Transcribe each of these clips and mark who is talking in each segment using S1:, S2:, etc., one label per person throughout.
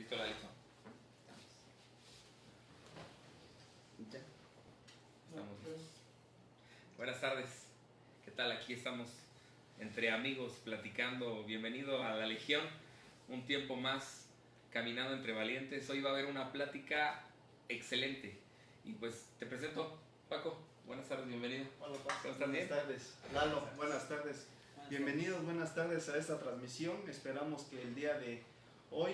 S1: Listo, Lalito. Estamos listos. Buenas tardes. ¿Qué tal? Aquí estamos entre amigos platicando. Bienvenido a la Legión. Un tiempo más caminando entre valientes. Hoy va a haber una plática excelente. Y pues te presento, Paco. Buenas tardes, bienvenido.
S2: Hola, Paco.
S1: ¿Cómo estás?
S2: Buenas tardes. Lalo, buenas tardes. Bienvenidos, buenas tardes a esta transmisión. Esperamos que el día de hoy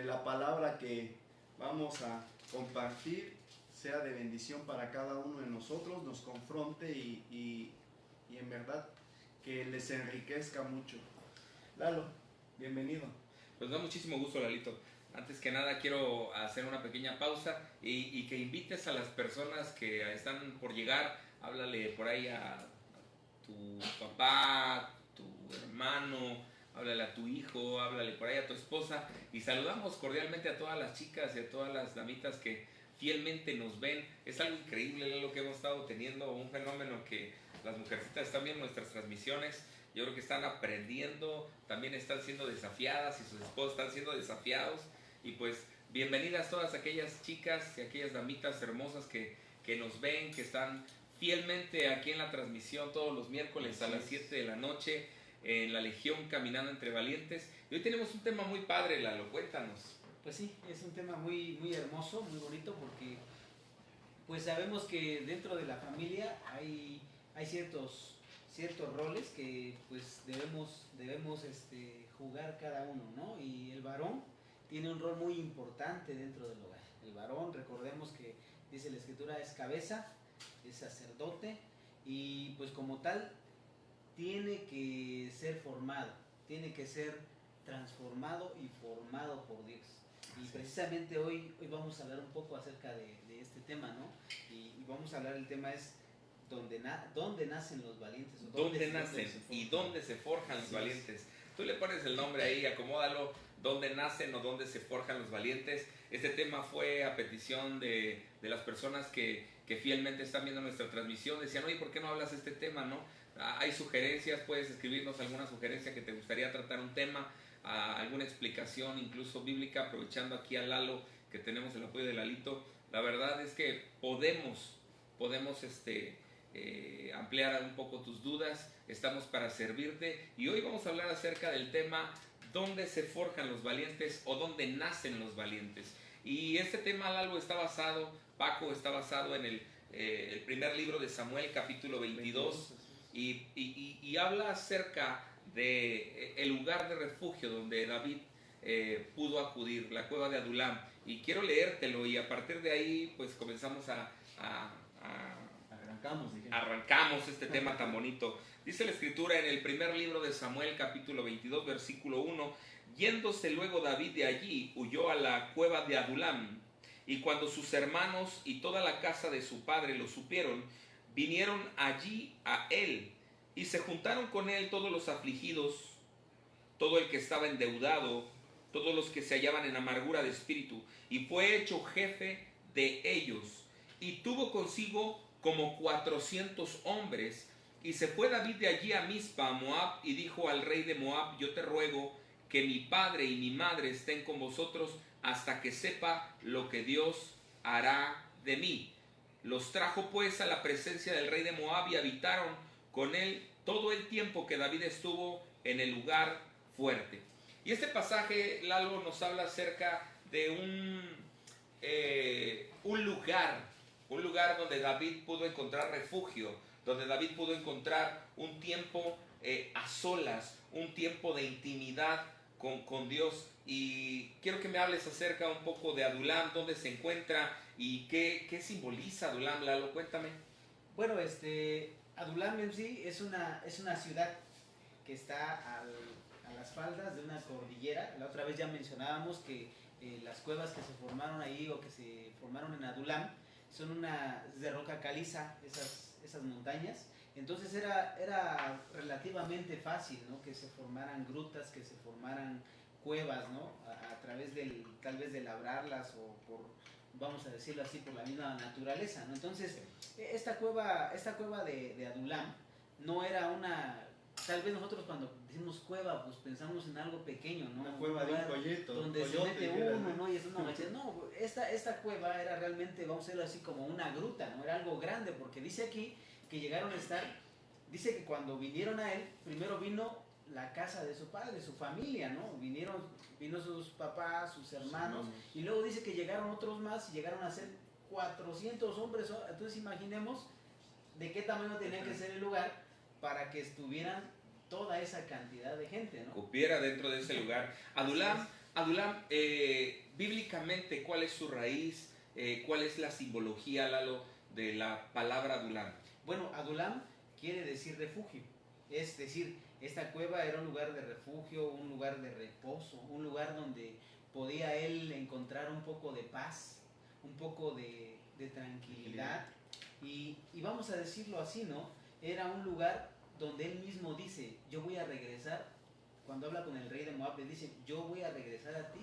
S2: la palabra que vamos a compartir sea de bendición para cada uno de nosotros, nos confronte y en verdad que les enriquezca mucho. Lalo, bienvenido.
S1: Pues da muchísimo gusto, Lalito. Antes que nada quiero hacer una pequeña pausa y que invites a las personas que están por llegar. Háblale por ahí a tu papá, tu hermano, háblale a tu hijo, háblale por ahí a tu esposa. Y saludamos cordialmente a todas las chicas y a todas las damitas que fielmente nos ven. Es algo increíble lo que hemos estado teniendo, un fenómeno que las mujercitas están viendo nuestras transmisiones. Yo creo que están aprendiendo, también están siendo desafiadas y sus esposos están siendo desafiados. Y pues bienvenidas todas aquellas chicas y aquellas damitas hermosas que nos ven, que están fielmente aquí en la transmisión todos los miércoles a las 7 de la noche en la Legión Caminando Entre Valientes. Y hoy tenemos un tema muy padre, Lalo, cuéntanos.
S3: Pues sí, es un tema muy hermoso, muy bonito, porque pues sabemos que dentro de la familia hay ciertos roles que pues debemos jugar cada uno, ¿no? Y el varón tiene un rol muy importante dentro del hogar. El varón, recordemos que dice la escritura, es cabeza, es sacerdote y pues como tal tiene que ser formado, tiene que ser transformado y formado por Dios. Y precisamente hoy vamos a hablar un poco acerca de este tema, ¿no? Y vamos a hablar, el tema es ¿dónde nacen los valientes?
S1: ¿Dónde nacen y dónde se forjan los valientes? Tú le pones el nombre ahí, acomódalo, ¿dónde nacen o dónde se forjan los valientes? Este tema fue a petición de las personas que fielmente están viendo nuestra transmisión. Decían, oye, ¿por qué no hablas de este tema, no? Hay sugerencias, puedes escribirnos alguna sugerencia que te gustaría tratar un tema, alguna explicación incluso bíblica, aprovechando aquí a Lalo, que tenemos el apoyo de Lalito. La verdad es que podemos ampliar un poco tus dudas, estamos para servirte y hoy vamos a hablar acerca del tema ¿dónde se forjan los valientes o dónde nacen los valientes? Y este tema, Lalo, está basado, Paco, está basado en el primer libro de Samuel, capítulo 22 y habla acerca de el lugar de refugio donde David pudo acudir, la cueva de Adulam, y quiero leértelo y a partir de ahí pues comenzamos arrancamos este tema tan bonito. Dice la escritura en el primer libro de Samuel, capítulo 22, versículo 1: yéndose luego David de allí, huyó a la cueva de Adulam, y cuando sus hermanos y toda la casa de su padre lo supieron, vinieron allí a él, y se juntaron con él todos los afligidos, todo el que estaba endeudado, todos los que se hallaban en amargura de espíritu, y fue hecho jefe de ellos, y tuvo consigo como 400 hombres. Y se fue David de allí a Mizpa, a Moab, y dijo al rey de Moab: yo te ruego que mi padre y mi madre estén con vosotros hasta que sepa lo que Dios hará de mí. Los trajo pues a la presencia del rey de Moab y habitaron con él todo el tiempo que David estuvo en el lugar fuerte. Y este pasaje, Lalo, nos habla acerca de un lugar donde David pudo encontrar refugio, donde David pudo encontrar un tiempo a solas, un tiempo de intimidad con Dios. Y quiero que me hables acerca un poco de Adulam, dónde se encuentra y qué simboliza Adulam, Lalo, cuéntame.
S3: Bueno, Adulam en sí es una ciudad que está a las faldas de una cordillera. La otra vez ya mencionábamos que las cuevas que se formaron ahí o que se formaron en Adulam son de roca caliza, esas montañas. Entonces era relativamente fácil, ¿no?, que se formaran grutas, que se formaran cuevas, ¿no?, a través tal vez de labrarlas o por, vamos a decirlo así, por la misma naturaleza, ¿no? Entonces esta cueva de Adulam no era una tal vez nosotros cuando decimos cueva, pues pensamos en algo pequeño, ¿no?
S2: Una cueva de un colleto.
S3: Donde se mete uno, ¿no? Y es una gacheta. No, esta cueva era realmente, vamos a decirlo así, como una gruta, ¿no? Era algo grande, porque dice aquí que llegaron a estar, dice que cuando vinieron a él, primero vino la casa de su padre, su familia, ¿no? Vino sus papás, sus hermanos, y luego dice que llegaron otros más y llegaron a ser 400 hombres. Entonces imaginemos de qué tamaño tenía que ser el lugar para que estuvieran toda esa cantidad de gente, ¿no?
S1: Cupiera dentro de ese lugar. Adulam, bíblicamente, ¿cuál es su raíz? ¿Cuál es la simbología, Lalo, de la palabra Adulam?
S3: Bueno, Adulam quiere decir refugio. Es decir, esta cueva era un lugar de refugio, un lugar de reposo, un lugar donde podía él encontrar un poco de paz, un poco de tranquilidad. Y vamos a decirlo así, ¿no? Era un lugar donde él mismo dice, yo voy a regresar, cuando habla con el rey de Moab, le dice, yo voy a regresar a ti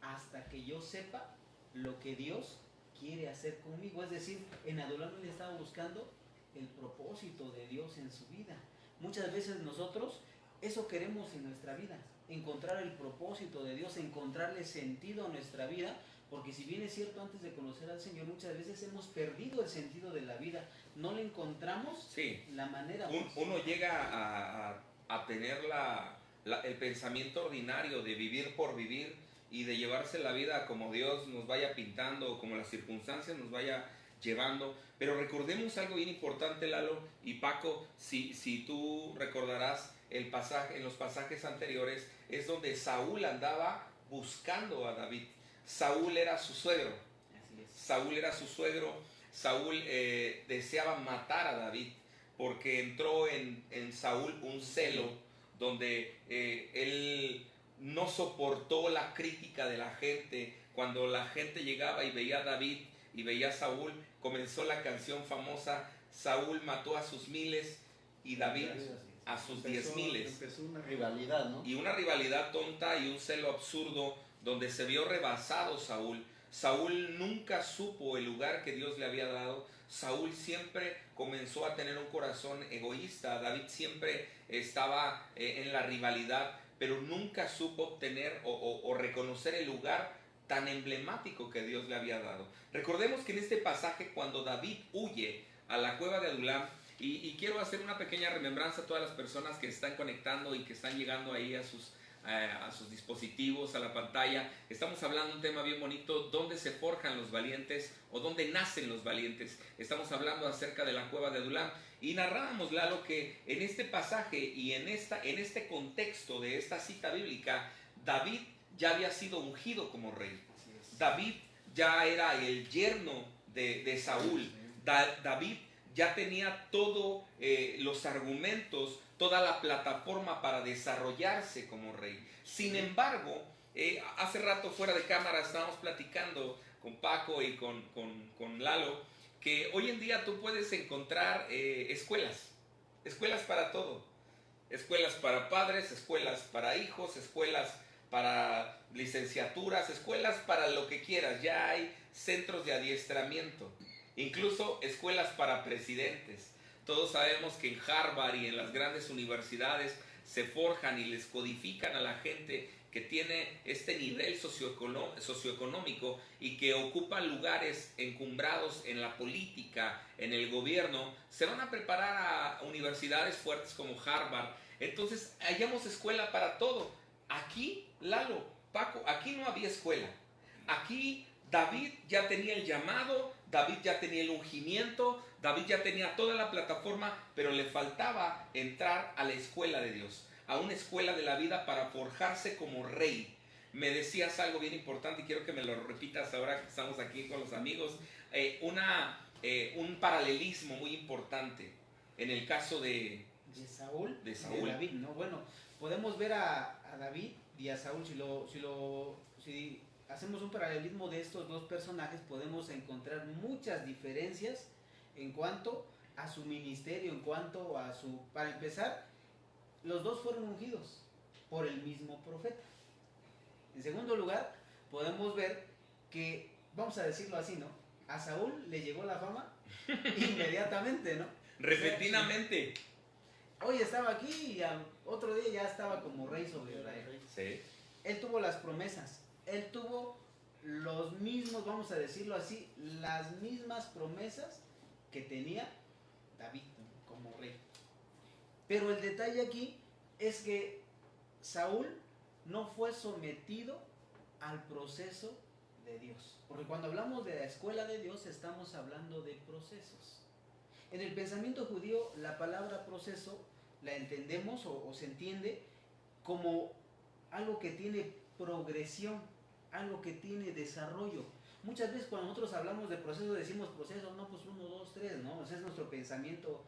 S3: hasta que yo sepa lo que Dios quiere hacer conmigo. Es decir, en Adulam él estaba buscando el propósito de Dios en su vida. Muchas veces nosotros eso queremos en nuestra vida, encontrar el propósito de Dios, encontrarle sentido a nuestra vida, porque si bien es cierto, antes de conocer al Señor, muchas veces hemos perdido el sentido de la vida, no le encontramos la manera.
S1: Uno llega a tener el pensamiento ordinario de vivir por vivir y de llevarse la vida como Dios nos vaya pintando o como las circunstancias nos vaya llevando. Pero recordemos algo bien importante, Lalo y Paco, si tú recordarás el pasaje, en los pasajes anteriores, es donde Saúl andaba buscando a David. Saúl era su suegro. Saúl era su suegro. Saúl deseaba matar a David porque entró en Saúl un celo donde él no soportó la crítica de la gente. Cuando la gente llegaba y veía a David y veía a Saúl, comenzó la canción famosa, Saúl mató a sus miles y David a sus 10,000.
S2: Empezó una rivalidad, ¿no?
S1: Y una rivalidad tonta y un celo absurdo donde se vio rebasado Saúl. Saúl nunca supo el lugar que Dios le había dado. Saúl siempre comenzó a tener un corazón egoísta. David siempre estaba en la rivalidad, pero nunca supo obtener o reconocer el lugar tan emblemático que Dios le había dado. Recordemos que en este pasaje, cuando David huye a la cueva de Adulam, y quiero hacer una pequeña remembranza a todas las personas que están conectando y que están llegando ahí a sus dispositivos, a la pantalla. Estamos hablando de un tema bien bonito, dónde se forjan los valientes o dónde nacen los valientes. Estamos hablando acerca de la cueva de Adulam y narrábamos, Lalo, que en este pasaje y en este contexto de esta cita bíblica, David ya había sido ungido como rey. David ya era el yerno de Saúl. David ya tenía todos los argumentos, toda la plataforma para desarrollarse como rey. Sin embargo, hace rato fuera de cámara estábamos platicando con Paco y con Lalo, que hoy en día tú puedes encontrar escuelas para todo. Escuelas para padres, escuelas para hijos, escuelas para licenciaturas, escuelas para lo que quieras. Ya hay centros de adiestramiento. Incluso escuelas para presidentes. Todos sabemos que en Harvard y en las grandes universidades se forjan y les codifican a la gente que tiene este nivel socioeconómico y que ocupa lugares encumbrados en la política, en el gobierno. Se van a preparar a universidades fuertes como Harvard. Entonces, hallamos escuela para todo. Aquí, Lalo, Paco, aquí no había escuela. Aquí David ya tenía el llamado, David ya tenía el ungimiento, David ya tenía toda la plataforma, pero le faltaba entrar a la escuela de Dios, a una escuela de la vida para forjarse como rey. Me decías algo bien importante y quiero que me lo repitas ahora que estamos aquí con los amigos. Un paralelismo muy importante en el caso de
S3: Saúl.
S1: De
S3: David, ¿no? Bueno, podemos ver a David y a Saúl, si hacemos un paralelismo de estos dos personajes, podemos encontrar muchas diferencias en cuanto a su ministerio, en cuanto a su... Para empezar, los dos fueron ungidos por el mismo profeta. En segundo lugar, podemos ver que, vamos a decirlo así, ¿no? A Saúl le llegó la fama inmediatamente, ¿no?
S1: Repentinamente.
S3: hoy estaba aquí y al otro día ya estaba como rey sobre Israel.
S1: Sí.
S3: Él tuvo las promesas, él tuvo los mismos, vamos a decirlo así, las mismas promesas que tenía David como rey. Pero el detalle aquí es que Saúl no fue sometido al proceso de Dios. Porque cuando hablamos de la escuela de Dios estamos hablando de procesos. En el pensamiento judío la palabra proceso la entendemos o se entiende como algo que tiene progresión, algo que tiene desarrollo. Muchas veces cuando nosotros hablamos de proceso decimos proceso, no, pues 1, 2, 3, ¿no? Ese es nuestro pensamiento,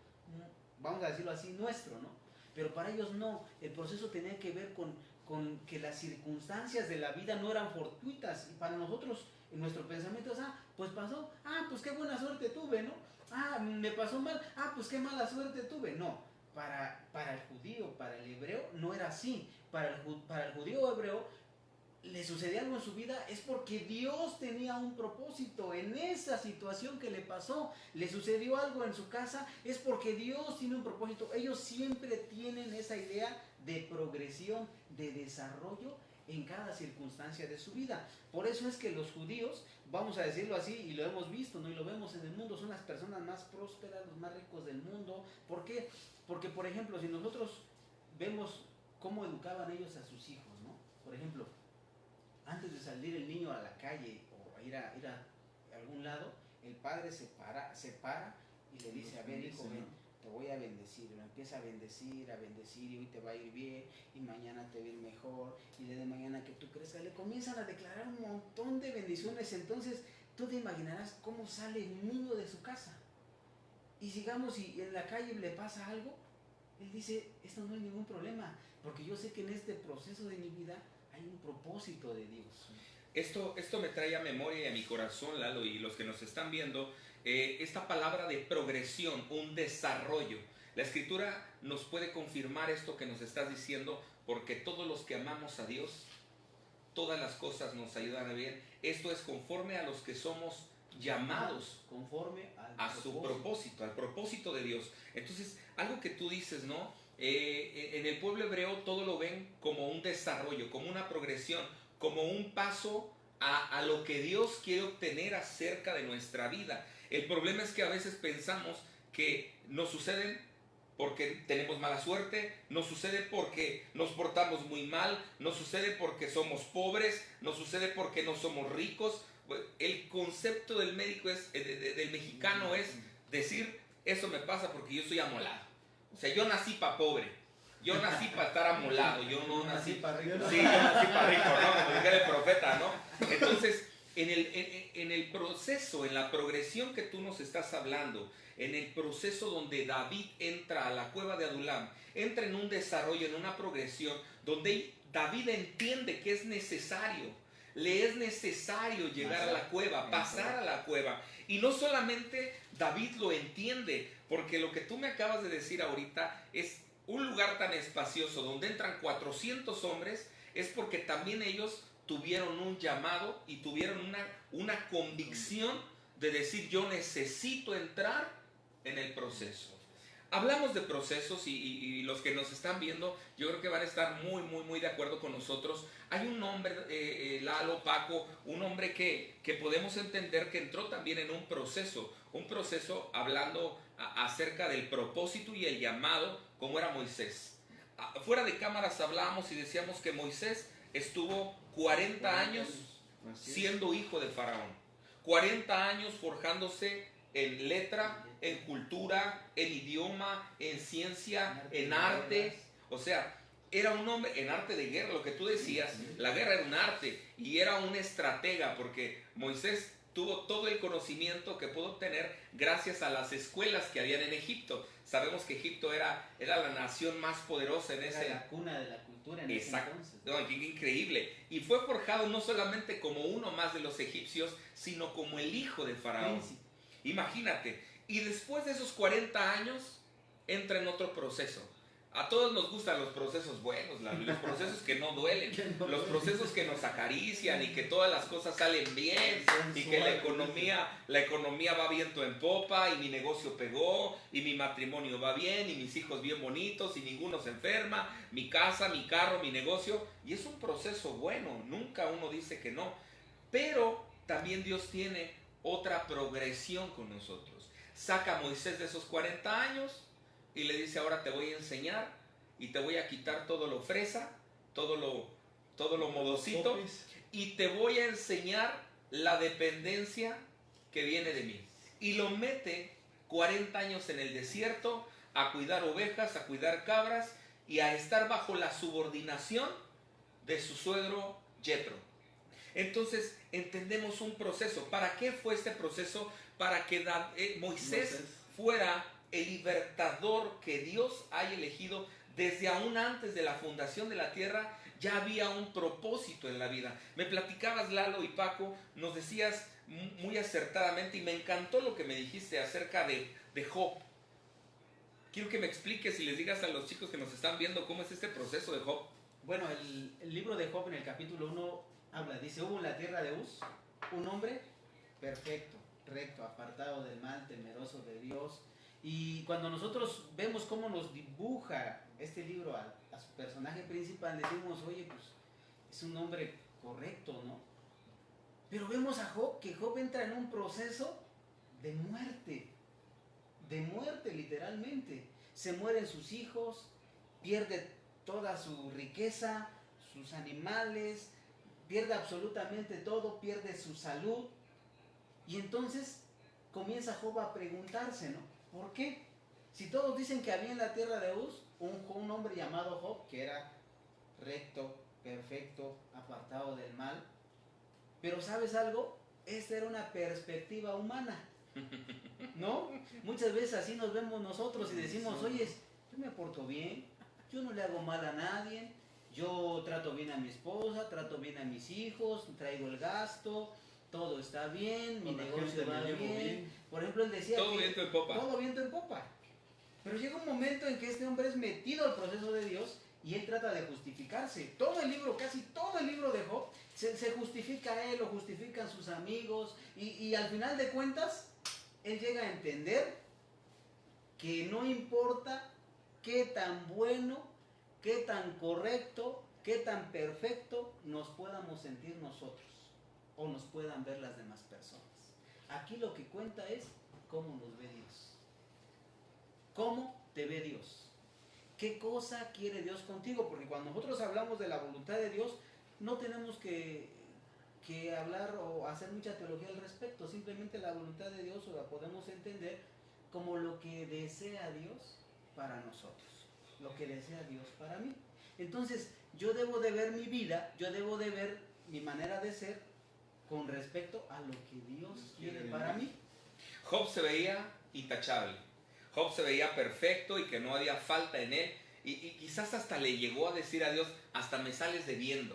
S3: vamos a decirlo así, nuestro, ¿no? Pero para ellos no, el proceso tenía que ver con que las circunstancias de la vida no eran fortuitas. Y para nosotros, en nuestro pensamiento es, pues pasó, pues qué buena suerte tuve, ¿no? Me pasó mal, pues qué mala suerte tuve. No, para el judío, para el hebreo, no era así. Para el judío hebreo, le sucedía algo en su vida es porque Dios tenía un propósito en esa situación que le pasó. Le sucedió algo en su casa, es porque Dios tiene un propósito. Ellos siempre tienen esa idea de progresión, de desarrollo en cada circunstancia de su vida. Por eso es que los judíos, vamos a decirlo así, y lo hemos visto, ¿no? Y lo vemos en el mundo, son las personas más prósperas, los más ricos del mundo. ¿Por qué? Porque, por ejemplo, si nosotros vemos cómo educaban ellos a sus hijos, ¿no? Por ejemplo, antes de salir el niño a la calle o a ir a algún lado, el padre se para y le dice, a ver, hijo, ven, te voy a bendecir. Lo empieza a bendecir y hoy te va a ir bien y mañana te va a ir mejor y desde mañana que tú crezcas. Le comienzan a declarar un montón de bendiciones. Entonces tú te imaginarás cómo sale el niño de su casa. Y sigamos, y en la calle le pasa algo, él dice, esto no es ningún problema, porque yo sé que en este proceso de mi vida hay un propósito de Dios.
S1: Esto me trae a memoria y a mi corazón, Lalo, y los que nos están viendo, esta palabra de progresión, un desarrollo. La Escritura nos puede confirmar esto que nos estás diciendo, porque todos los que amamos a Dios, todas las cosas nos ayudan a bien. Esto es conforme a los que somos llamados
S3: conforme
S1: a su propósito, al propósito de Dios. Entonces, algo que tú dices, ¿no? En el pueblo hebreo todo lo ven como un desarrollo, como una progresión, como un paso a lo que Dios quiere obtener acerca de nuestra vida. El problema es que a veces pensamos que nos suceden porque tenemos mala suerte, nos sucede porque nos portamos muy mal, nos sucede porque somos pobres, nos sucede porque no somos ricos. El concepto del del mexicano es decir, eso me pasa porque yo soy amolado. O sea, yo nací para pobre, yo nací para estar amolado, yo no nací para rico. Sí, yo nací para rico, ¿no? Como dijera el profeta, ¿no? Entonces, en el proceso, en la progresión que tú nos estás hablando, en el proceso donde David entra a la cueva de Adulam, entra en un desarrollo, en una progresión, donde David entiende que es necesario, le es necesario llegar a la cueva, pasar a la cueva. Y no solamente David lo entiende, porque lo que tú me acabas de decir ahorita es un lugar tan espacioso donde entran 400 hombres, es porque también ellos tuvieron un llamado y tuvieron una convicción de decir, yo necesito entrar en el proceso. Hablamos de procesos y los que nos están viendo, yo creo que van a estar muy, muy, muy de acuerdo con nosotros. Hay un hombre, Lalo, Paco, un hombre que podemos entender que entró también en un proceso hablando acerca del propósito y el llamado, como era Moisés. Fuera de cámaras hablábamos y decíamos que Moisés estuvo 40 años siendo hijo de Faraón, 40 años forjándose en letra, en cultura, en idioma, en ciencia, en arte. O sea, era un hombre en arte de guerra, lo que tú decías, la guerra era un arte y era un estratega, porque Moisés tuvo todo el conocimiento que pudo obtener gracias a las escuelas que habían en Egipto. Sabemos que Egipto era la nación más poderosa en ese...
S3: Era la cuna de la cultura en ese entonces.
S1: No, qué increíble. Y fue forjado no solamente como uno más de los egipcios, sino como el hijo de Faraón. Príncipe. Imagínate. Y después de esos 40 años, entra en otro proceso. A todos nos gustan los procesos buenos, los procesos que no duelen, los procesos que nos acarician y que todas las cosas salen bien y que la economía va viento en popa y mi negocio pegó y mi matrimonio va bien y mis hijos bien bonitos y ninguno se enferma, mi casa, mi carro, mi negocio. Y es un proceso bueno, nunca uno dice que no. Pero también Dios tiene otra progresión con nosotros. Saca a Moisés de esos 40 años y le dice, ahora te voy a enseñar y te voy a quitar todo lo fresa, todo lo modosito, y te voy a enseñar la dependencia que viene de mí. Y lo mete 40 años en el desierto a cuidar ovejas, a cuidar cabras y a estar bajo la subordinación de su suegro Jetro. Entonces entendemos un proceso. ¿Para qué fue este proceso? Para que Moisés fuera el libertador que Dios haya elegido desde aún antes de la fundación de la tierra. Ya había un propósito en la vida. Me platicabas, Lalo y Paco, nos decías muy acertadamente, y me encantó lo que me dijiste acerca de Job. Quiero que me expliques y les digas a los chicos que nos están viendo cómo es este proceso de Job.
S3: Bueno, el libro de Job en el capítulo 1 habla, dice, hubo en la tierra de Uz un hombre perfecto, recto, apartado del mal, temeroso de Dios. Y cuando nosotros vemos cómo nos dibuja este libro a su personaje principal, decimos, oye, pues es un hombre correcto, ¿no? Pero vemos a Job, que Job entra en un proceso de muerte literalmente. Se mueren sus hijos, pierde toda su riqueza, sus animales, pierde absolutamente todo, pierde su salud. Y entonces comienza Job a preguntarse, ¿no? ¿Por qué? Si todos dicen que había en la tierra de Uz un hombre llamado Job, que era recto, perfecto, apartado del mal. Pero ¿sabes algo? Esta era una perspectiva humana, ¿no? Muchas veces así nos vemos nosotros y decimos, oye, yo me porto bien, yo no le hago mal a nadie, yo trato bien a mi esposa, trato bien a mis hijos, traigo el gasto, todo está bien, mi negocio va bien. Por ejemplo, él decía
S1: todo viento en popa.
S3: Todo viento en popa. Pero llega un momento en que este hombre es metido al proceso de Dios y él trata de justificarse. Todo el libro, casi todo el libro de Job, se justifica a él, lo justifican sus amigos y al final de cuentas, él llega a entender que no importa qué tan bueno, qué tan correcto, qué tan perfecto nos podamos sentir nosotros o nos puedan ver las demás personas. Aquí lo que cuenta es cómo nos ve Dios. ¿Cómo te ve Dios? ¿Qué cosa quiere Dios contigo? Porque cuando nosotros hablamos de la voluntad de Dios, no tenemos que hablar o hacer mucha teología al respecto. Simplemente la voluntad de Dios la podemos entender como lo que desea Dios para nosotros, lo que desea Dios para mí. Entonces, yo debo de ver mi vida, yo debo de ver mi manera de ser con respecto a lo que Dios quiere para mí.
S1: Job se veía intachable. Job se veía perfecto y que no había falta en él. Y quizás hasta le llegó a decir a Dios, hasta me sales debiendo.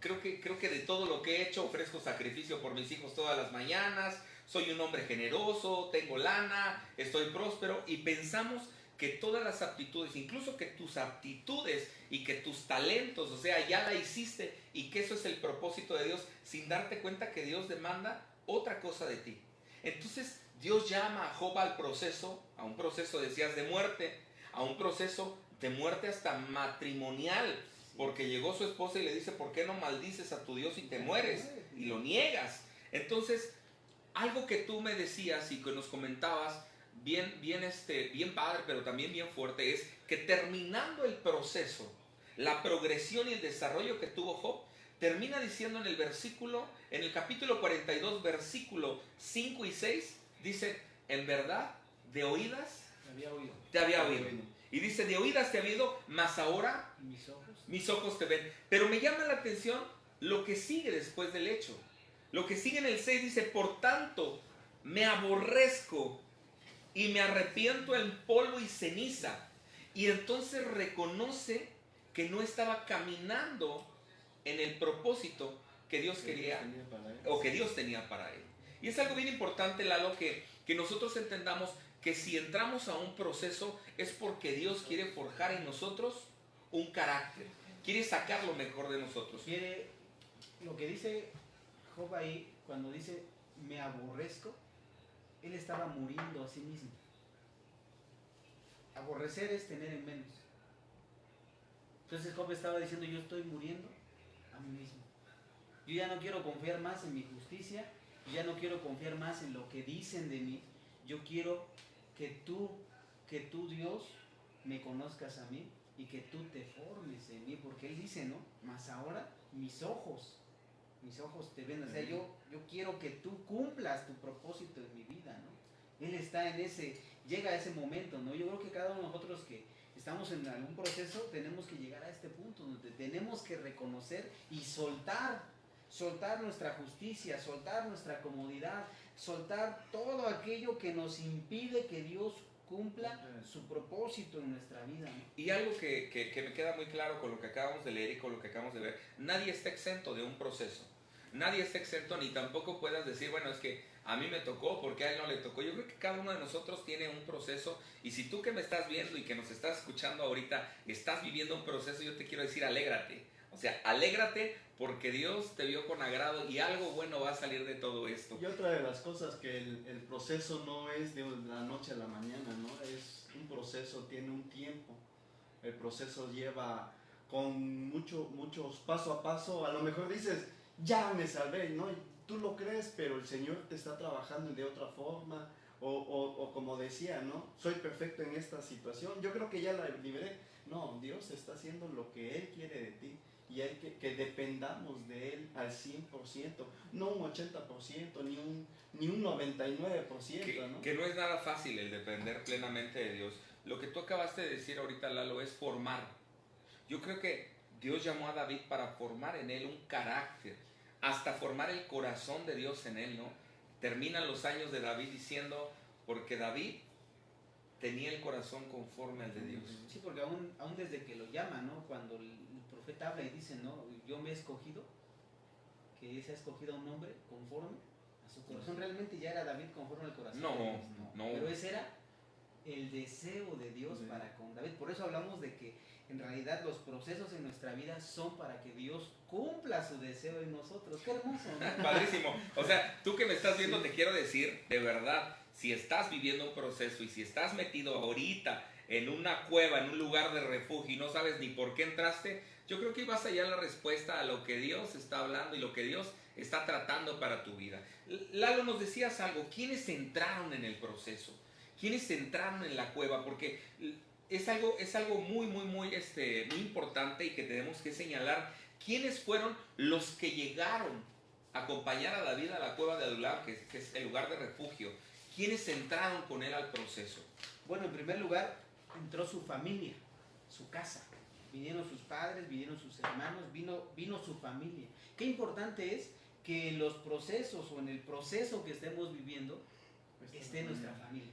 S1: Creo que de todo lo que he hecho ofrezco sacrificio por mis hijos todas las mañanas. Soy un hombre generoso, tengo lana, estoy próspero. Y pensamos que todas las aptitudes, incluso que tus aptitudes y que tus talentos, o sea, ya la hiciste y que eso es el propósito de Dios, sin darte cuenta que Dios demanda otra cosa de ti. Entonces Dios llama a Job al proceso, a un proceso, decías, de muerte, a un proceso de muerte hasta matrimonial, porque llegó su esposa y le dice, ¿por qué no maldices a tu Dios y te mueres? Y lo niegas. Entonces, algo que tú me decías y que nos comentabas, bien padre, pero también bien fuerte, es que terminando el proceso, la progresión y el desarrollo que tuvo Job, termina diciendo en el capítulo 42, versículo 5 y 6, dice, en verdad, de oídas te había oído. Y dice, de oídas te había oído, mas ahora mis ojos te ven. Pero me llama la atención lo que sigue después del hecho. Lo que sigue en el 6 dice, por tanto, me aborrezco y me arrepiento en polvo y ceniza. Y entonces reconoce que no estaba caminando en el propósito que Dios quería o que Dios tenía para él. Y es algo bien importante, Lalo, que nosotros entendamos que si entramos a un proceso es porque Dios quiere forjar en nosotros un carácter, quiere sacar lo mejor de nosotros.
S3: Quiere, lo que dice Job ahí, cuando dice me aborrezco, él estaba muriendo a sí mismo. Aborrecer es tener en menos. Entonces Job estaba diciendo, yo estoy muriendo a mí mismo. Yo ya no quiero confiar más en mi justicia, ya no quiero confiar más en lo que dicen de mí. Yo quiero que tú Dios me conozcas a mí y que tú te formes en mí, porque él dice, ¿no? Mas ahora mis ojos te ven, o sea, yo quiero que tú cumplas tu propósito en mi vida, ¿no? Él está en llega a ese momento, ¿no? Yo creo que cada uno de nosotros que estamos en algún proceso tenemos que llegar a este punto donde tenemos que reconocer y soltar nuestra justicia, soltar nuestra comodidad, soltar todo aquello que nos impide que Dios cumpla su propósito en nuestra vida, ¿no?
S1: Y algo que me queda muy claro con lo que acabamos de leer y con lo que acabamos de ver, nadie está exento de un proceso. Nadie está exento, ni tampoco puedas decir, bueno, es que a mí me tocó porque a él no le tocó. Yo creo que cada uno de nosotros tiene un proceso, y si tú que me estás viendo y que nos estás escuchando ahorita estás viviendo un proceso, yo te quiero decir, alégrate. O sea, alégrate porque Dios te vio con agrado y algo bueno va a salir de todo esto.
S2: Y otra de las cosas que el proceso no es de la noche a la mañana, ¿no? Es un proceso, tiene un tiempo. El proceso lleva con muchos paso a paso. A lo mejor dices, ya me salvé, ¿no? Y tú lo crees, pero el Señor te está trabajando de otra forma. O como decía, ¿no? Soy perfecto en esta situación. Yo creo que ya la liberé. No, Dios está haciendo lo que Él quiere de ti. Y hay que dependamos de Él al 100%, no un 80%, ni un 99%, ¿no?
S1: Que no es nada fácil el depender plenamente de Dios. Lo que tú acabaste de decir ahorita, Lalo, es formar. Yo creo que Dios llamó a David para formar en él un carácter, hasta formar el corazón de Dios en él, ¿no? Terminan los años de David diciendo, porque David tenía el corazón conforme al de Dios.
S3: Sí, porque aún desde que lo llama, ¿no? Cuando el profeta habla y dice, ¿no? Yo me he escogido, que se ha escogido a un hombre conforme a su corazón. Realmente ya era David conforme al corazón.
S1: No.
S3: Pero ese era el deseo de Dios para con David. Por eso hablamos de que en realidad los procesos en nuestra vida son para que Dios cumpla su deseo en nosotros. Qué hermoso, ¿no?
S1: Padrísimo. O sea, tú que me estás viendo, te quiero decir, de verdad, si estás viviendo un proceso y si estás metido ahorita en una cueva, en un lugar de refugio y no sabes ni por qué entraste, yo creo que vas a hallar la respuesta a lo que Dios está hablando y lo que Dios está tratando para tu vida. Lalo, nos decías algo, ¿quiénes entraron en el proceso? ¿Quiénes entraron en la cueva? Porque es algo muy importante y que tenemos que señalar. ¿Quiénes fueron los que llegaron a acompañar a David a la cueva de Adulam, que es el lugar de refugio? ¿Quiénes entraron con él al proceso?
S3: Bueno, en primer lugar, entró su familia, su casa. Vinieron sus padres, vinieron sus hermanos, vino su familia. Qué importante es que en los procesos o en el proceso que estemos viviendo esté nuestra familia.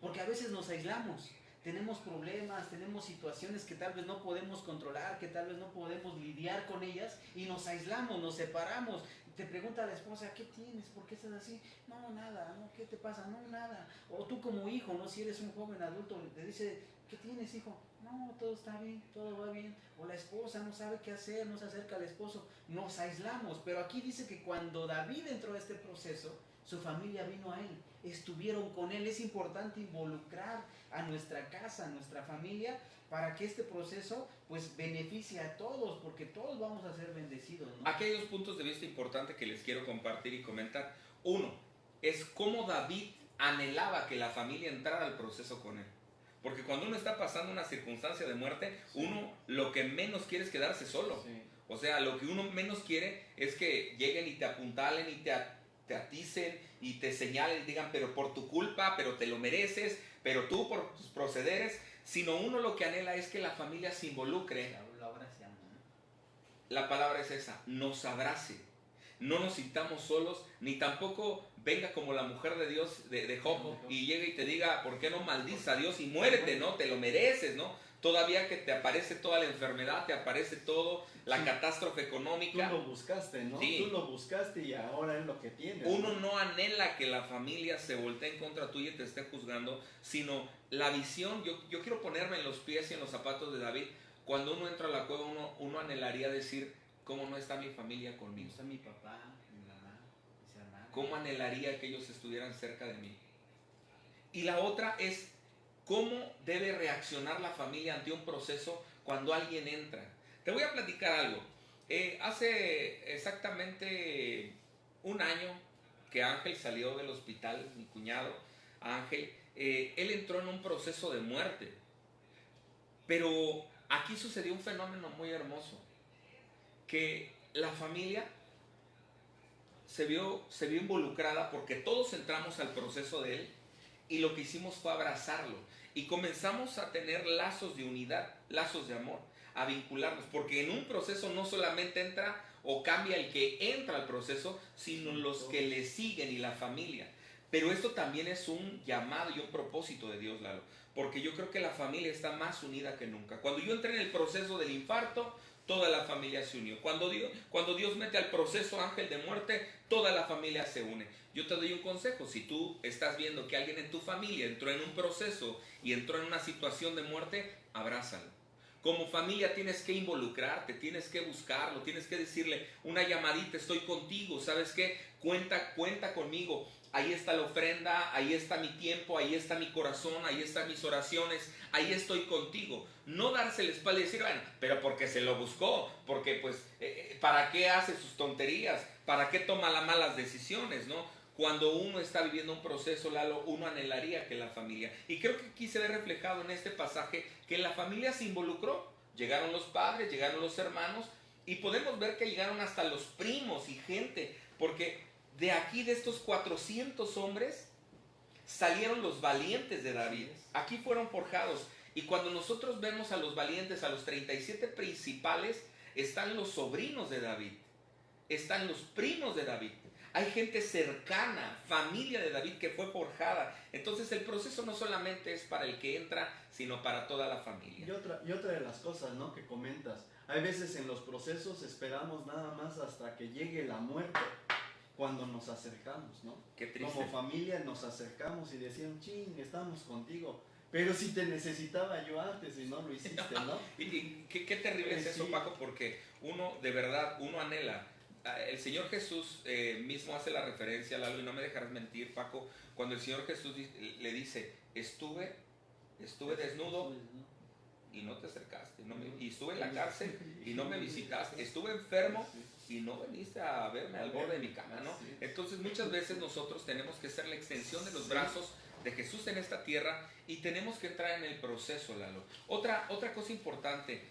S3: Porque a veces nos aislamos, tenemos problemas, tenemos situaciones que tal vez no podemos controlar, que tal vez no podemos lidiar con ellas y nos aislamos, nos separamos. Te pregunta la esposa, ¿qué tienes? ¿Por qué estás así? No, nada, ¿no? ¿Qué te pasa? No, nada. O tú como hijo, ¿no? Si eres un joven adulto, te dice, ¿qué tienes, hijo? No, todo está bien, todo va bien. O la esposa no sabe qué hacer, no se acerca al esposo. Nos aislamos. Pero aquí dice que cuando David entró a este proceso, su familia vino a él, estuvieron con él. Es importante involucrar a nuestra casa, a nuestra familia, para que este proceso pues beneficie a todos, porque todos vamos a ser bendecidos, ¿no?
S1: Aquí hay dos puntos de vista importantes que les quiero compartir y comentar. Uno, es cómo David anhelaba que la familia entrara al proceso con él. Porque cuando uno está pasando una circunstancia de muerte, uno lo que menos quiere es quedarse solo.
S2: Sí.
S1: O sea, lo que uno menos quiere es que lleguen y te apuntalen y te aticen y te señalen y digan, pero por tu culpa, pero te lo mereces, pero tú por tus procederes. Sino uno lo que anhela es que la familia se involucre.
S3: La obra se llama, ¿no?
S1: La palabra es esa, nos abrace. No nos sintamos solos, ni tampoco venga como la mujer de Dios, de Job, y llegue y te diga, ¿por qué no maldices a Dios y muérete, no? Te lo mereces, ¿no? todavía que te aparece toda la enfermedad, te aparece todo, la catástrofe económica.
S2: Tú lo buscaste, ¿no?
S1: Sí.
S2: Tú lo buscaste y ahora es lo que tienes.
S1: Uno no anhela que la familia se voltee en contra tuya y te esté juzgando, sino la visión. Yo quiero ponerme en los pies y en los zapatos de David. Cuando uno entra a la cueva, uno anhelaría decir, ¿cómo no está mi familia conmigo?
S3: No está mi papá, mi mamá, mis hermanos.
S1: ¿Cómo anhelaría que ellos estuvieran cerca de mí? Y la otra es, ¿cómo debe reaccionar la familia ante un proceso cuando alguien entra? Te voy a platicar algo. Hace exactamente un año que Ángel salió del hospital, mi cuñado Ángel, él entró en un proceso de muerte. Pero aquí sucedió un fenómeno muy hermoso, que la familia se vio involucrada porque todos entramos al proceso de él y lo que hicimos fue abrazarlo y comenzamos a tener lazos de unidad, lazos de amor, a vincularnos, porque en un proceso no solamente entra o cambia el que entra al proceso, sino los que le siguen y la familia. Pero esto también es un llamado y un propósito de Dios, Lalo, porque yo creo que la familia está más unida que nunca. Cuando yo entré en el proceso del infarto, toda la familia se unió. Cuando Dios mete al proceso ángel de muerte, toda la familia se une. Yo te doy un consejo, si tú estás viendo que alguien en tu familia entró en un proceso y entró en una situación de muerte, abrázalo. Como familia tienes que involucrarte, tienes que buscarlo, tienes que decirle una llamadita, estoy contigo, ¿sabes qué? Cuenta conmigo. Ahí está la ofrenda, ahí está mi tiempo, ahí está mi corazón, ahí están mis oraciones, ahí estoy contigo. No darse la espalda y decir, bueno, pero porque se lo buscó, porque pues, ¿para qué hace sus tonterías? ¿Para qué toma las malas decisiones, no? Cuando uno está viviendo un proceso, Lalo, uno anhelaría que la familia, y creo que aquí se ve reflejado en este pasaje, que la familia se involucró. Llegaron los padres, llegaron los hermanos, y podemos ver que llegaron hasta los primos y gente, porque de aquí, de estos 400 hombres, salieron los valientes de David. Aquí fueron forjados. Y cuando nosotros vemos a los valientes, a los 37 principales, están los sobrinos de David, están los primos de David. Hay gente cercana, familia de David que fue forjada. Entonces el proceso no solamente es para el que entra, sino para toda la familia.
S2: Y otra de las cosas, ¿no?, que comentas, hay veces en los procesos esperamos nada más hasta que llegue la muerte cuando nos acercamos, ¿no?
S1: Qué triste.
S2: Como familia nos acercamos y decían, ching, estamos contigo. Pero si te necesitaba yo antes y no lo hiciste, ¿no?
S1: Y qué terrible es eso,
S2: Sí.
S1: Paco, porque uno, de verdad, uno anhela. El Señor Jesús mismo hace la referencia, Lalo, y no me dejarás mentir, Paco, cuando el Señor Jesús le dice, estuve desnudo y no te acercaste, y estuve en la cárcel y no me visitaste, estuve enfermo y no veniste a verme al borde de mi cama, ¿no? Entonces muchas veces nosotros tenemos que ser la extensión de los brazos de Jesús en esta tierra y tenemos que entrar en el proceso, Lalo. Otra cosa importante,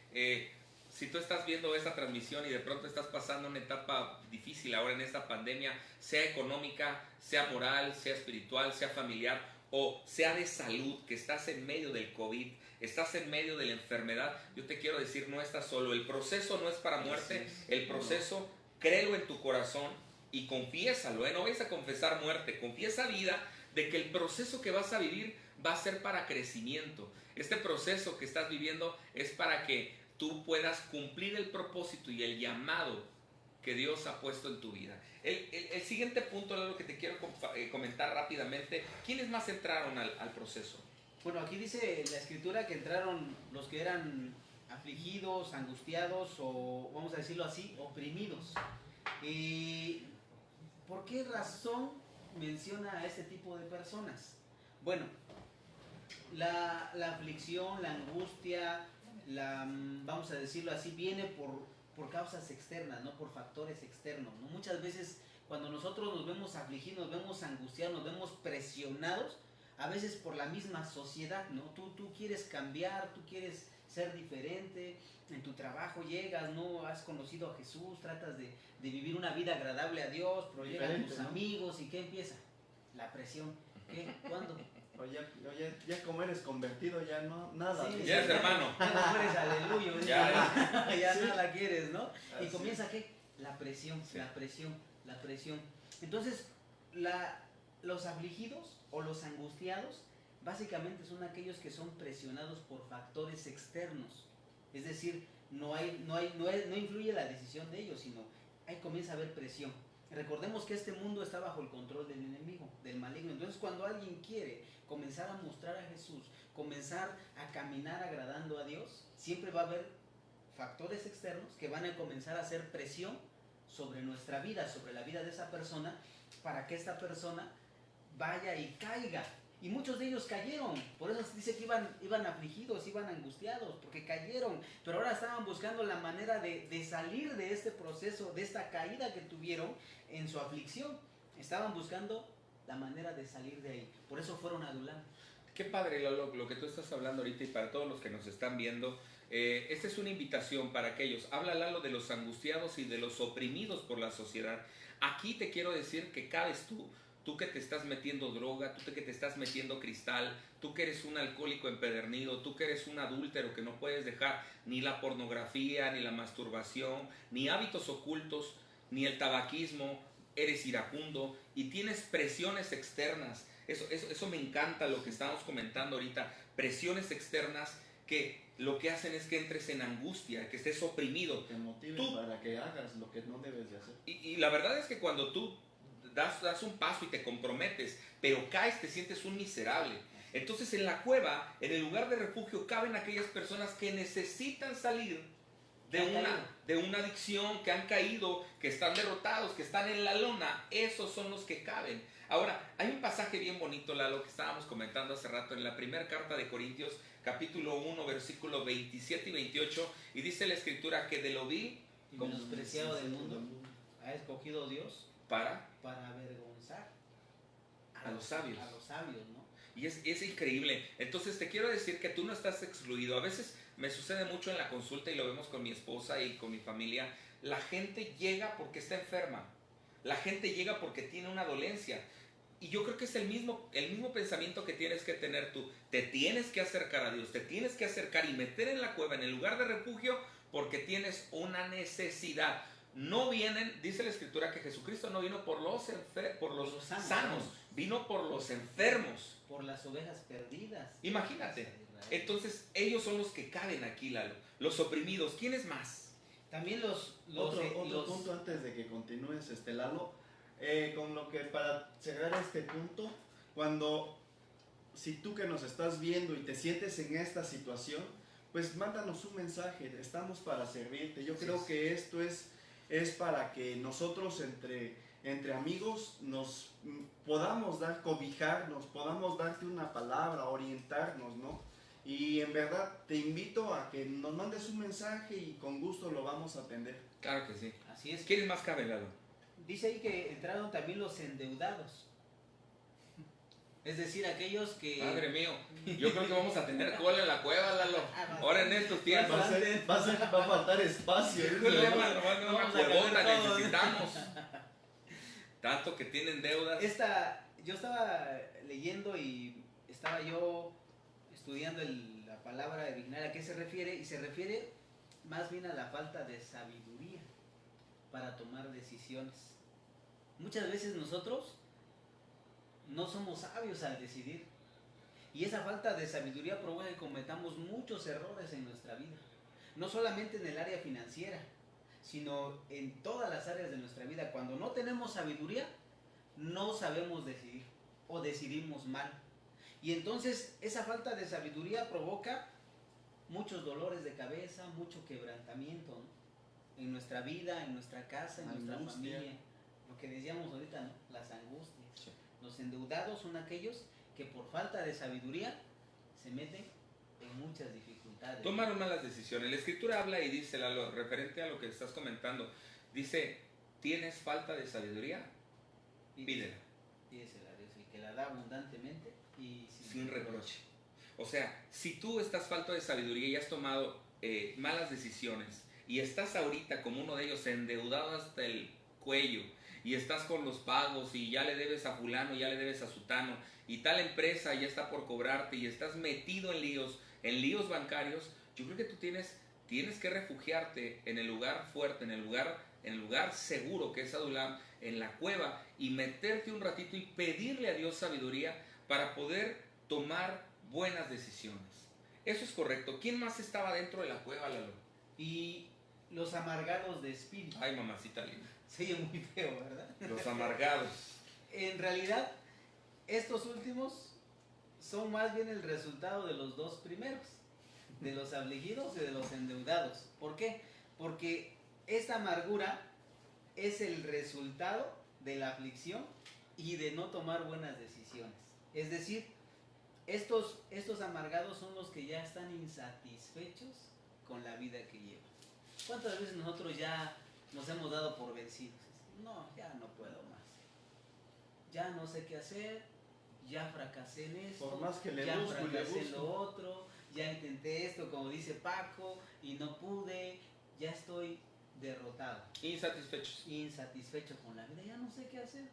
S1: si tú estás viendo esta transmisión y de pronto estás pasando una etapa difícil ahora en esta pandemia, sea económica, sea moral, sea espiritual, sea familiar o sea de salud, que estás en medio del COVID, estás en medio de la enfermedad, yo te quiero decir, no estás solo. El proceso no es para muerte, el proceso, créelo en tu corazón y confiésalo, no vayas a confesar muerte, confiesa vida, de que el proceso que vas a vivir va a ser para crecimiento. Este proceso que estás viviendo es para que tú puedas cumplir el propósito y el llamado que Dios ha puesto en tu vida. El siguiente punto, lo que te quiero comentar rápidamente, ¿quiénes más entraron al proceso?
S3: Bueno, aquí dice la escritura que entraron los que eran afligidos, angustiados o, vamos a decirlo así, oprimidos. ¿Por qué razón menciona a este tipo de personas? Bueno, la aflicción, la angustia, vamos a decirlo así, viene por causas externas, no por factores externos, ¿no? Muchas veces cuando nosotros nos vemos afligidos, nos vemos angustiados, nos vemos presionados, a veces por la misma sociedad, ¿no? Tú quieres cambiar, tú quieres ser diferente, en tu trabajo llegas, no has conocido a Jesús, tratas de vivir una vida agradable a Dios, pero llegan tus amigos y ¿qué empieza? La presión. ¿Qué? ¿Cuándo?
S2: O ya como eres convertido, ya no, nada.
S3: Sí,
S1: Ya es hermano.
S3: Ya no eres aleluya, ya
S2: Sí.
S3: nada quieres, ¿no? Y
S2: Así
S3: comienza ¿qué? La presión,
S1: Sí.
S3: la presión. Entonces, los afligidos o los angustiados básicamente son aquellos que son presionados por factores externos. Es decir, no influye la decisión de ellos, sino ahí comienza a haber presión. Recordemos que este mundo está bajo el control del enemigo, del maligno. Entonces, cuando alguien quiere comenzar a mostrar a Jesús, comenzar a caminar agradando a Dios, siempre va a haber factores externos que van a comenzar a hacer presión sobre nuestra vida, sobre la vida de esa persona, para que esta persona vaya y caiga. Y muchos de ellos cayeron, por eso se dice que iban afligidos, iban angustiados, porque cayeron, pero ahora estaban buscando la manera de salir de este proceso, de esta caída que tuvieron en su aflicción. Estaban buscando la manera de salir de ahí, por eso fueron a Adulam.
S1: Qué padre, Lalo, lo que tú estás hablando ahorita, y para todos los que nos están viendo, esta es una invitación para aquellos. Habla, Lalo, de los angustiados y de los oprimidos por la sociedad. Aquí te quiero decir que cabes tú que te estás metiendo droga, tú que te estás metiendo cristal, tú que eres un alcohólico empedernido, tú que eres un adúltero que no puedes dejar ni la pornografía, ni la masturbación, ni hábitos ocultos, ni el tabaquismo, eres iracundo y tienes presiones externas. Eso me encanta lo que estamos comentando ahorita, presiones externas que lo que hacen es que entres en angustia, que estés oprimido.
S2: Te motiven para que hagas lo que no debes de hacer.
S1: Y la verdad es que cuando tú das un paso y te comprometes, pero caes, te sientes un miserable. Entonces en la cueva, en el lugar de refugio, caben aquellas personas que necesitan salir de una adicción, que han caído, que están derrotados, que están en la lona. Esos son los que caben. Ahora, hay un pasaje bien bonito, Lalo, que estábamos comentando hace rato en la primera carta de Corintios, capítulo 1, versículos 27 y 28, y dice la escritura que de lo vil
S3: y menospreciado del mundo ha escogido Dios para avergonzar
S1: a los sabios.
S3: A los sabios, ¿no?
S1: Y es increíble. Entonces te quiero decir que tú no estás excluido. A veces me sucede mucho en la consulta y lo vemos con mi esposa y con mi familia. La gente llega porque está enferma. La gente llega porque tiene una dolencia. Y yo creo que es el mismo pensamiento que tienes que tener tú. Te tienes que acercar a Dios, te tienes que acercar y meter en la cueva, en el lugar de refugio, porque tienes una necesidad. No vienen, dice la Escritura que Jesucristo no vino por los sanos, vino por los enfermos.
S3: Por las ovejas perdidas.
S1: Imagínate. Entonces ellos son los que caben aquí, Lalo. Los oprimidos. ¿Quiénes más?
S3: También
S2: otro punto antes de que continúes, Lalo. Con lo que para cerrar este punto, si tú que nos estás viendo y te sientes en esta situación, pues mándanos un mensaje, estamos para servirte. Yo creo que esto es para que nosotros entre amigos nos podamos cobijarnos, podamos darte una palabra, orientarnos, ¿no? Y en verdad te invito a que nos mandes un mensaje y con gusto lo vamos a atender.
S1: Claro que sí.
S3: Así es.
S1: ¿Quiénes más caben, Lalo?
S3: Dice ahí que entraron también los endeudados. Es decir, aquellos que...
S1: Madre mío, yo creo que vamos a tener cola en la cueva, Lalo. Ahora en estos tiempos.
S2: Va a faltar espacio.
S1: Una cuevota necesitamos. Tanto que tienen deudas.
S3: Yo estaba leyendo y estaba yo estudiando la palabra original a qué se refiere, y se refiere más bien a la falta de sabiduría para tomar decisiones. Muchas veces nosotros no somos sabios al decidir, y esa falta de sabiduría provoca que cometamos muchos errores en nuestra vida, no solamente en el área financiera, sino en todas las áreas de nuestra vida. Cuando no tenemos sabiduría, no sabemos decidir o decidimos mal, y entonces esa falta de sabiduría provoca muchos dolores de cabeza, mucho quebrantamiento, ¿no? En nuestra vida, en nuestra casa, en nuestra familia. Lo que decíamos ahorita, ¿no? Las angustias. Sí. Los endeudados son aquellos que por falta de sabiduría se meten en muchas dificultades.
S1: Tomaron malas decisiones. La Escritura habla y dice, Lalo, referente a lo que estás comentando, dice, ¿tienes falta de sabiduría? Pídela.
S3: Pídesela a Dios, el que la da abundantemente y
S1: sin reproche. O sea, si tú estás falto de sabiduría y has tomado malas decisiones y estás ahorita como uno de ellos endeudado hasta el cuello y estás con los pagos y ya le debes a fulano, ya le debes a sutano y tal empresa ya está por cobrarte y estás metido en líos bancarios, yo creo que tú tienes que refugiarte en el lugar fuerte, en el lugar seguro que es Adulam, en la cueva, y meterte un ratito y pedirle a Dios sabiduría para poder tomar buenas decisiones. Eso es correcto. ¿Quién más estaba dentro de la cueva, Lalo?
S3: Y los amargados de espíritu.
S1: Ay, mamacita linda.
S3: Se oye muy feo, ¿verdad?
S1: Los amargados.
S3: En realidad, estos últimos son más bien el resultado de los dos primeros, de los afligidos y de los endeudados. ¿Por qué? Porque esta amargura es el resultado de la aflicción y de no tomar buenas decisiones. Es decir, estos amargados son los que ya están insatisfechos con la vida que llevan. ¿Cuántas veces nosotros ya nos hemos dado por vencidos? No, ya no puedo más. Ya no sé qué hacer, ya fracasé en esto,
S2: Por más que le
S3: ya
S2: busco y le
S3: fracasé en
S2: busco.
S3: lo otro, ya intenté esto, como dice Paco, y no pude, ya estoy derrotado,
S1: Insatisfechos.
S3: insatisfecho con la vida, ya no sé qué hacer.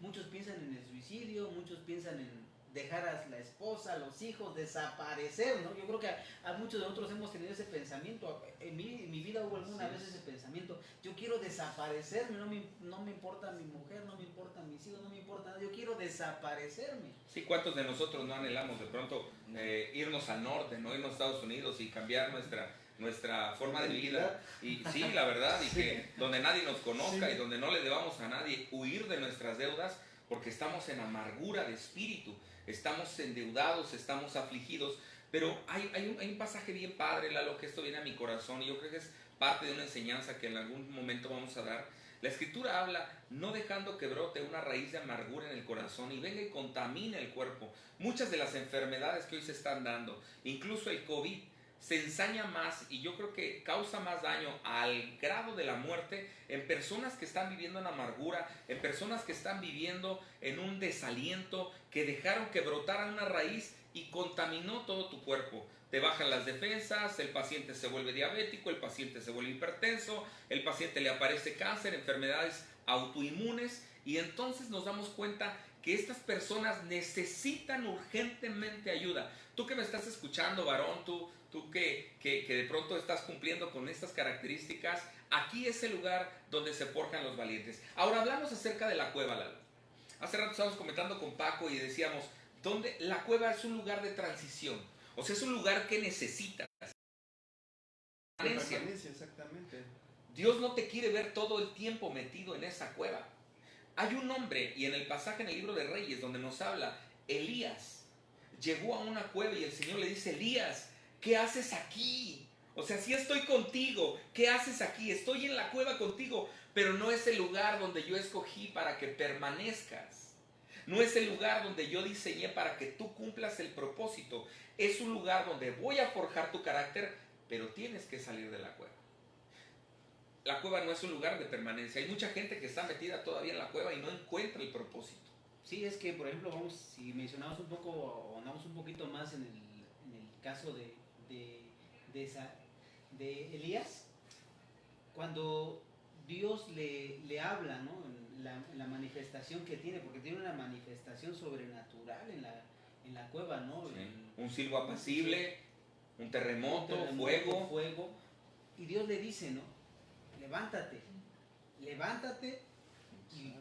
S3: Muchos piensan en el suicidio, muchos piensan en dejar a la esposa, a los hijos, desaparecer, ¿no? Yo creo que a muchos de nosotros hemos tenido ese pensamiento. En mi vida hubo alguna vez ese pensamiento. Yo quiero desaparecerme, no me importa mi mujer, no me importa mis hijos, no me importa nada. Yo quiero desaparecerme.
S1: Sí, ¿cuántos de nosotros no anhelamos de pronto irnos al norte, no irnos a Estados Unidos y cambiar nuestra forma de vida? Y sí, la verdad, y que donde nadie nos conozca y donde no le debamos a nadie, huir de nuestras deudas porque estamos en amargura de espíritu, estamos endeudados, estamos afligidos. Pero hay un pasaje bien padre, Lalo, que esto viene a mi corazón y yo creo que es parte de una enseñanza que en algún momento vamos a dar. La Escritura habla, no dejando que brote una raíz de amargura en el corazón y venga y contamine el cuerpo. Muchas de las enfermedades que hoy se están dando, incluso el COVID, se ensaña más y yo creo que causa más daño al grado de la muerte en personas que están viviendo en amargura, en personas que están viviendo en un desaliento, que dejaron que brotara una raíz y contaminó todo tu cuerpo. Te bajan las defensas, el paciente se vuelve diabético, el paciente se vuelve hipertenso, el paciente le aparece cáncer, enfermedades autoinmunes, y entonces nos damos cuenta que estas personas necesitan urgentemente ayuda. Tú que me estás escuchando, varón, tú que de pronto estás cumpliendo con estas características, aquí es el lugar donde se forjan los valientes. Ahora hablamos acerca de la cueva, Lalo. Hace rato estábamos comentando con Paco y decíamos, donde la cueva es un lugar de transición. O sea, es un lugar que necesitas.
S2: Permanencia, exactamente.
S1: Dios no te quiere ver todo el tiempo metido en esa cueva. Hay un hombre, y en el pasaje en el libro de Reyes, donde nos habla, Elías llegó a una cueva y el Señor le dice, Elías, ¿qué haces aquí? O sea, sí estoy contigo, ¿qué haces aquí? Estoy en la cueva contigo, pero no es el lugar donde yo escogí para que permanezcas. No es el lugar donde yo diseñé para que tú cumplas el propósito. Es un lugar donde voy a forjar tu carácter, pero tienes que salir de la cueva. La cueva no es un lugar de permanencia. Hay mucha gente que está metida todavía en la cueva y no encuentra el propósito.
S3: Sí, es que, por ejemplo, si mencionamos un poco, o andamos un poquito más en el caso de Elías, cuando Dios le habla, ¿no? En la manifestación que tiene, porque tiene una manifestación sobrenatural en la cueva, ¿no?
S1: Sí. Un silbo apacible, un terremoto, fuego.
S3: Y Dios le dice, ¿no? Levántate y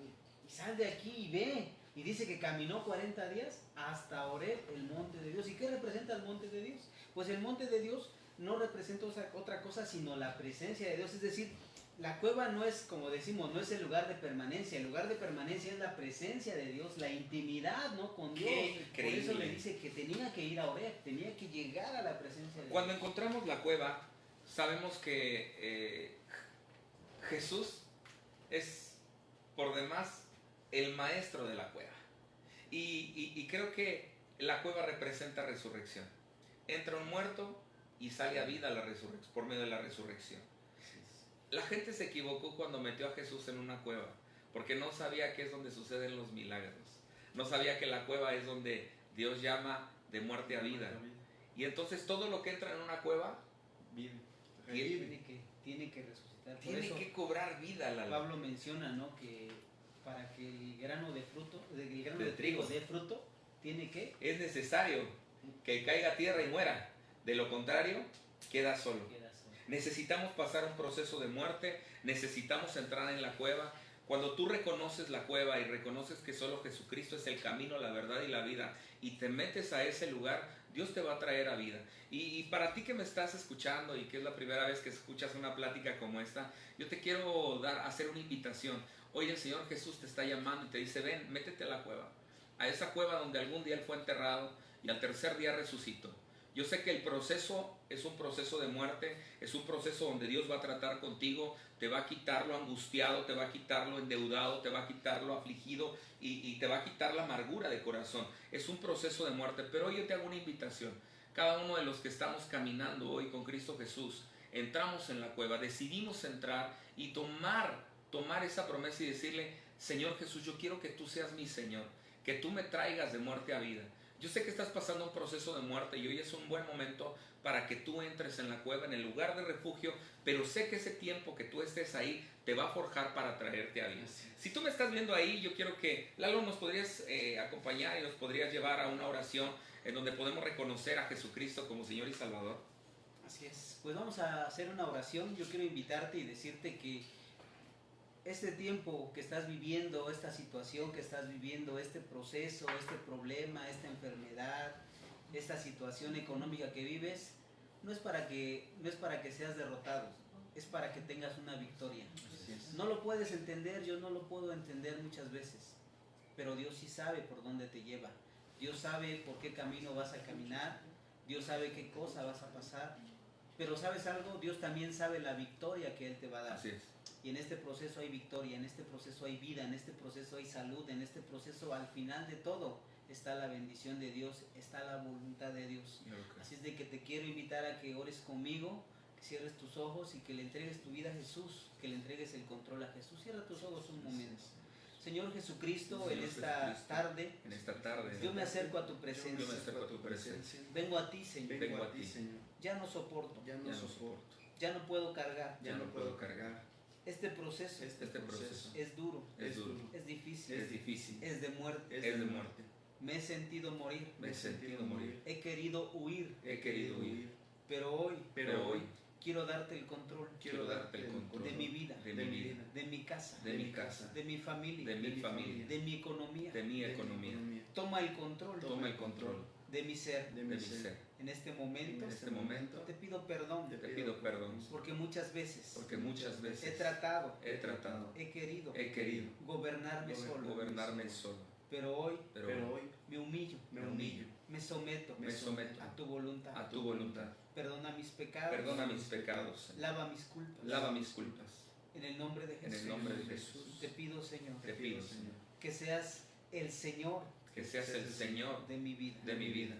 S3: sal de aquí y ve. Y dice que caminó 40 días hasta Horeb, el monte de Dios. ¿Y qué representa el monte de Dios? Pues el monte de Dios no representa otra cosa sino la presencia de Dios. Es decir, la cueva no es, como decimos, no es el lugar de permanencia. El lugar de permanencia es la presencia de Dios, la intimidad, ¿no? Con Dios. Por eso le dice que tenía que ir a Horeb, tenía que llegar a la presencia de Dios.
S1: Cuando encontramos la cueva, sabemos que Jesús es por demás el maestro de la cueva. Y creo que la cueva representa resurrección. Entra un muerto y sale a vida la resurrección, por medio de la resurrección. La gente se equivocó cuando metió a Jesús en una cueva, porque no sabía que es donde suceden los milagros. No sabía que la cueva es donde Dios llama de muerte a vida. Y entonces todo lo que entra en una cueva
S2: Vive.
S3: Tiene que resucitar. Por
S1: tiene
S3: eso
S1: que cobrar vida.
S3: Pablo menciona, ¿no? Que para que el grano de
S1: trigo
S3: trigo dé fruto, tiene que
S1: es necesario que caiga a tierra y muera. De lo contrario, queda solo. Necesitamos pasar un proceso de muerte, necesitamos entrar en la cueva. Cuando tú reconoces la cueva y reconoces que solo Jesucristo es el camino, la verdad y la vida, y te metes a ese lugar, Dios te va a traer a vida. Y para ti que me estás escuchando y que es la primera vez que escuchas una plática como esta, yo te quiero hacer una invitación. Hoy el Señor Jesús te está llamando y te dice, ven, métete a la cueva. A esa cueva donde algún día Él fue enterrado y al tercer día resucitó. Yo sé que el proceso es un proceso de muerte, es un proceso donde Dios va a tratar contigo, te va a quitar lo angustiado, te va a quitar lo endeudado, te va a quitar lo afligido y te va a quitar la amargura de corazón. Es un proceso de muerte, pero hoy yo te hago una invitación. Cada uno de los que estamos caminando hoy con Cristo Jesús, entramos en la cueva, decidimos entrar y tomar esa promesa y decirle, Señor Jesús, yo quiero que tú seas mi Señor, que tú me traigas de muerte a vida. Yo sé que estás pasando un proceso de muerte y hoy es un buen momento para que tú entres en la cueva, en el lugar de refugio, pero sé que ese tiempo que tú estés ahí te va a forjar para traerte a vida. Si tú me estás viendo ahí, yo quiero que, Lalo, nos podrías acompañar y nos podrías llevar a una oración en donde podemos reconocer a Jesucristo como Señor y Salvador.
S3: Así es. Pues vamos a hacer una oración. Yo quiero invitarte y decirte que este tiempo que estás viviendo, esta situación que estás viviendo, este proceso, este problema, esta enfermedad, esta situación económica que vives, no es para que seas derrotado, es para que tengas una victoria. No lo puedes entender, yo no lo puedo entender muchas veces, pero Dios sí sabe por dónde te lleva. Dios sabe por qué camino vas a caminar, Dios sabe qué cosa vas a pasar, pero ¿sabes algo? Dios también sabe la victoria que Él te va a dar.
S1: Así es.
S3: Y en este proceso hay victoria, en este proceso hay vida, en este proceso hay salud, en este proceso al final de todo está la bendición de Dios, está la voluntad de Dios. Así es de que te quiero invitar a que ores conmigo, que cierres tus ojos y que le entregues tu vida a Jesús, que le entregues el control a Jesús. Cierra tus ojos un momento. Señor Jesucristo, en esta tarde, yo me acerco a tu presencia. Vengo a ti, Señor.
S2: Vengo a ti, Señor.
S3: Ya no soporto.
S2: Ya no soporto.
S3: Ya no puedo cargar.
S2: Ya no puedo cargar.
S3: Este proceso es duro. Es difícil. Es de muerte. Me he sentido morir. He querido huir. Pero hoy quiero darte el control. De mi vida. De mi casa. De mi familia. De mi economía. Toma el control. De mi ser. En este momento te pido perdón. Porque muchas veces he tratado. He querido gobernarme solo. Pero hoy me humillo. Me someto a tu voluntad. Perdona mis pecados. Lava mis culpas. En el nombre de Jesús. Te pido, Señor, que seas el Señor de mi vida.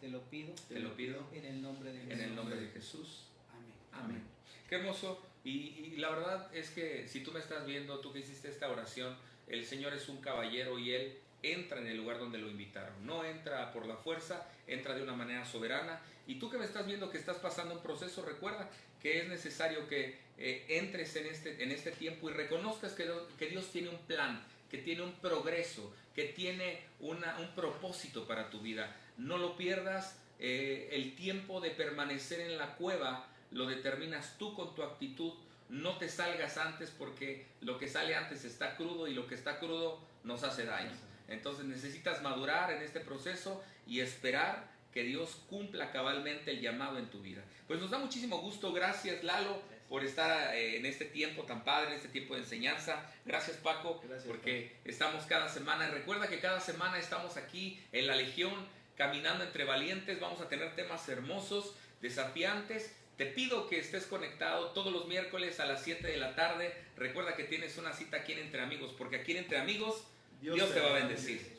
S3: Te lo pido en el nombre de Jesús. Amén.
S1: Qué hermoso. Y la verdad es que si tú me estás viendo, tú que hiciste esta oración, el Señor es un caballero y Él entra en el lugar donde lo invitaron. No entra por la fuerza, entra de una manera soberana. Y tú que me estás viendo que estás pasando un proceso, recuerda que es necesario que entres en este tiempo y reconozcas que Dios tiene un plan, que tiene un progreso, que tiene un propósito para tu vida. No lo pierdas. El tiempo de permanecer en la cueva lo determinas tú con tu actitud. No te salgas antes, porque lo que sale antes está crudo y lo que está crudo nos hace daño. Entonces necesitas madurar en este proceso y esperar que Dios cumpla cabalmente el llamado en tu vida. Pues nos da muchísimo gusto. Gracias, Lalo, por estar en este tiempo tan padre, en este tiempo de enseñanza. Gracias, Paco, porque estamos cada semana. Recuerda que cada semana estamos aquí en la Legión, caminando entre valientes. Vamos a tener temas hermosos, desafiantes. Te pido que estés conectado todos los miércoles a las 7 de la tarde. Recuerda que tienes una cita aquí en Entre Amigos, porque aquí en Entre Amigos Dios te va a bendecir.